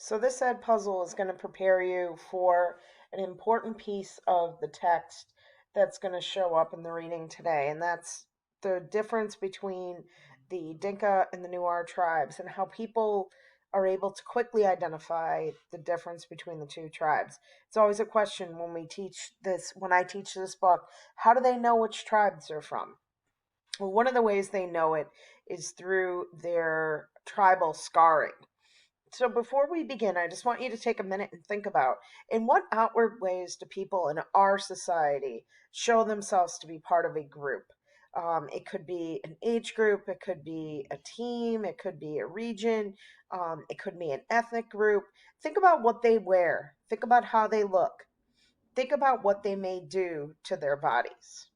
So this ed puzzle is going to prepare you for an important piece of the text that's going to show up in the reading today, and that's the difference between the Dinka and the Nuer tribes and how people are able to quickly identify the difference between the two tribes. It's always a question when I teach this book, how do they know which tribes they're from? Well, one of the ways they know it is through their tribal scarring. So before we begin, I just want you to take a minute and think about in what outward ways do people in our society show themselves to be part of a group? It could be an age group, it could be a team, it could be a region, it could be an ethnic group. Think about what they wear, think about how they look, think about what they may do to their bodies.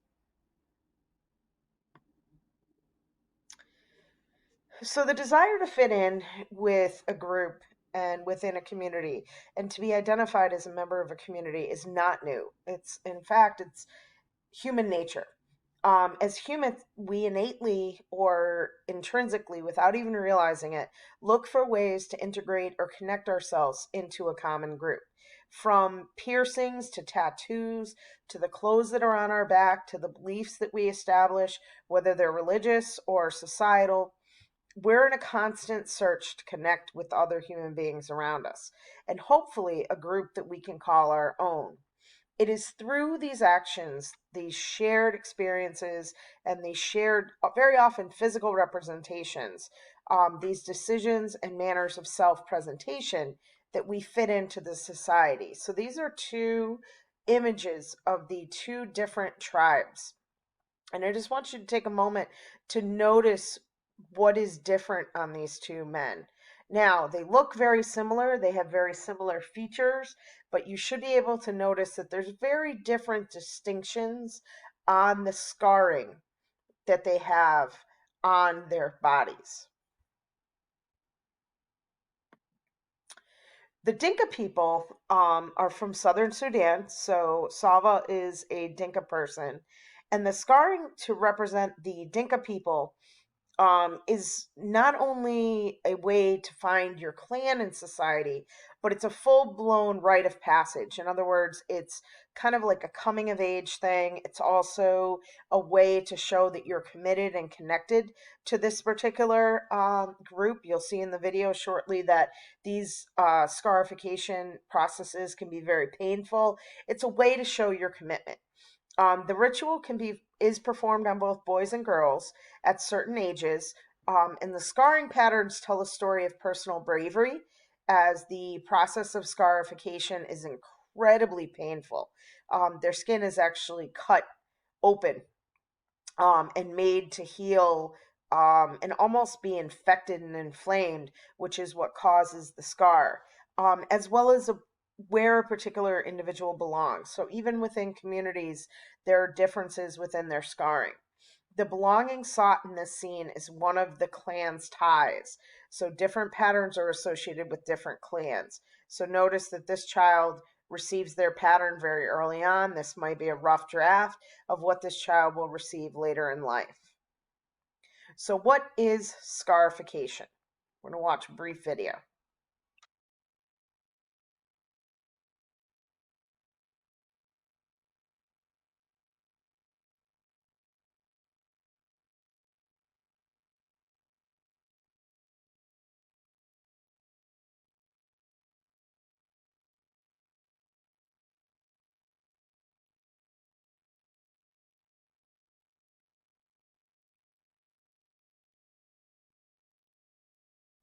So the desire to fit in with a group and within a community and to be identified as a member of a community is not new. It's in fact it's human nature. As humans, we innately or intrinsically, without even realizing it, look for ways to integrate or connect ourselves into a common group. From piercings to tattoos to the clothes that are on our back to the beliefs that we establish, whether they're religious or societal, we're in a constant search to connect with other human beings around us and hopefully a group that we can call our own. It is through these actions, these shared experiences, and these shared, very often physical representations, these decisions and manners of self presentation that we fit into the society. So these are two images of the two different tribes. And I just want you to take a moment to notice what is different on these two men. Now, they look very similar, they have very similar features, but you should be able to notice that there's very different distinctions on the scarring that they have on their bodies. The Dinka people are from southern Sudan, so Sava is a Dinka person. And the scarring to represent the Dinka people is not only a way to find your clan in society, but it's a full blown rite of passage. In other words, it's kind of like a coming of age thing. It's also a way to show that you're committed and connected to this particular group. You'll see in the video shortly that these scarification processes can be very painful. It's a way to show your commitment. The ritual can be is performed on both boys and girls at certain ages, and the scarring patterns tell a story of personal bravery, as the process of scarification is incredibly painful. Their skin is actually cut open and made to heal and almost be infected and inflamed, which is what causes the scar, as well as where a particular individual belongs. So even within communities, there are differences within their scarring. The belonging sought in this scene is one of the clan's ties. So different patterns are associated with different clans. So notice that this child receives their pattern very early on. This might be a rough draft of what this child will receive later in life. So what is scarification? We're going to watch a brief video.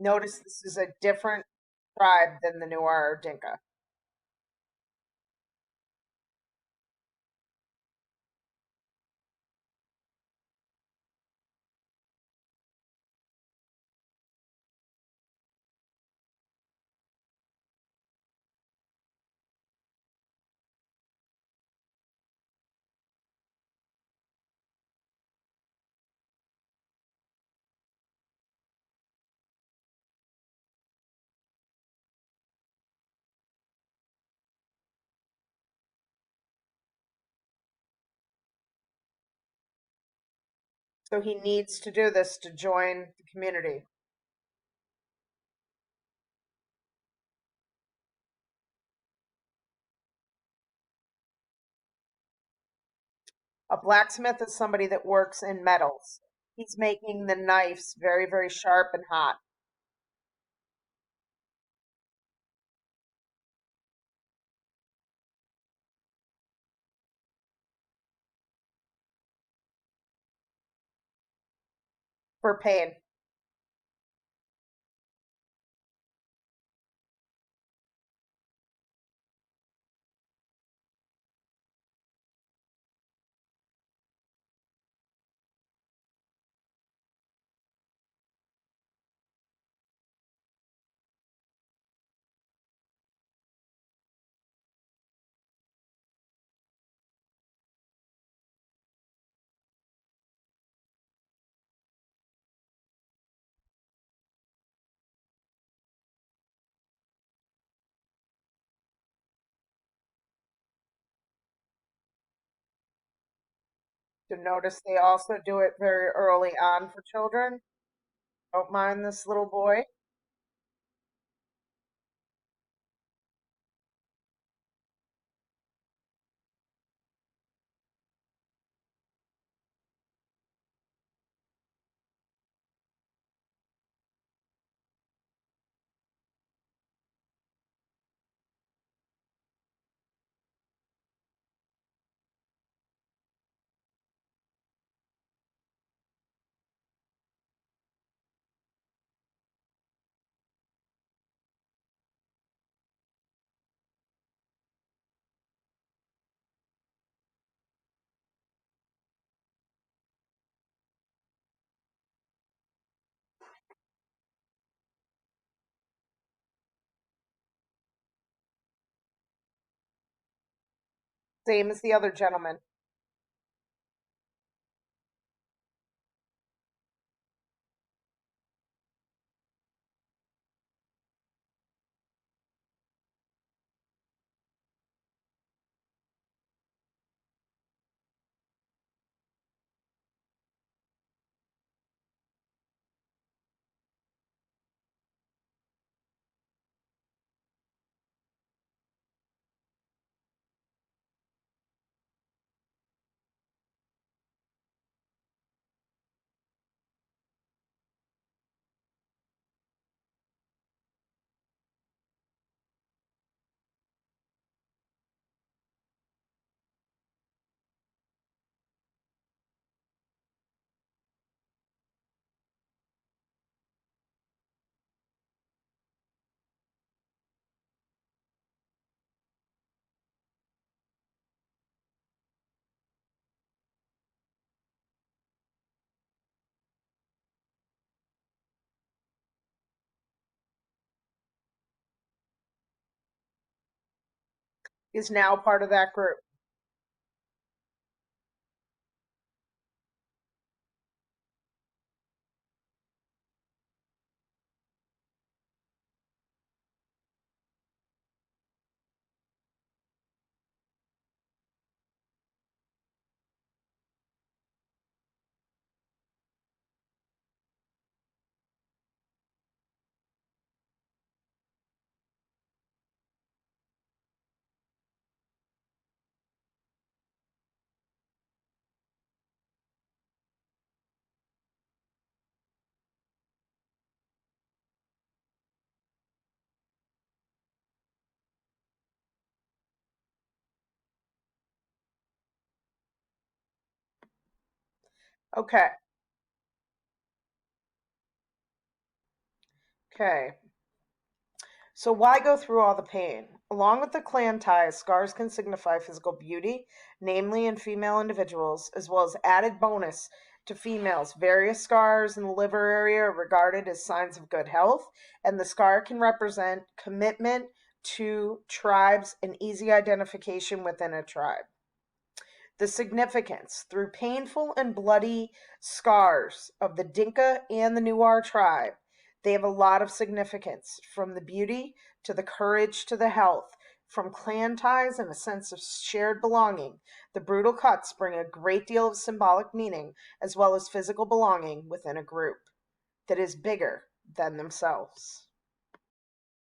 Notice this is a different tribe than the Nuer or Dinka. So he needs to do this to join the community. A blacksmith is somebody that works in metals. He's making the knives very, very sharp and hot for pain. To notice they also do it very early on for children. Don't mind this little boy. Same as the other gentleman. Is now part of that group. Okay. Okay. So why go through all the pain? Along with the clan ties, scars can signify physical beauty, namely in female individuals, as well as added bonus to females. Various scars in the liver area are regarded as signs of good health, and the scar can represent commitment to tribes and easy identification within a tribe. The significance through painful and bloody scars of the Dinka and the Nuar tribe. They have a lot of significance from the beauty to the courage to the health, from clan ties and a sense of shared belonging. The brutal cuts bring a great deal of symbolic meaning as well as physical belonging within a group that is bigger than themselves.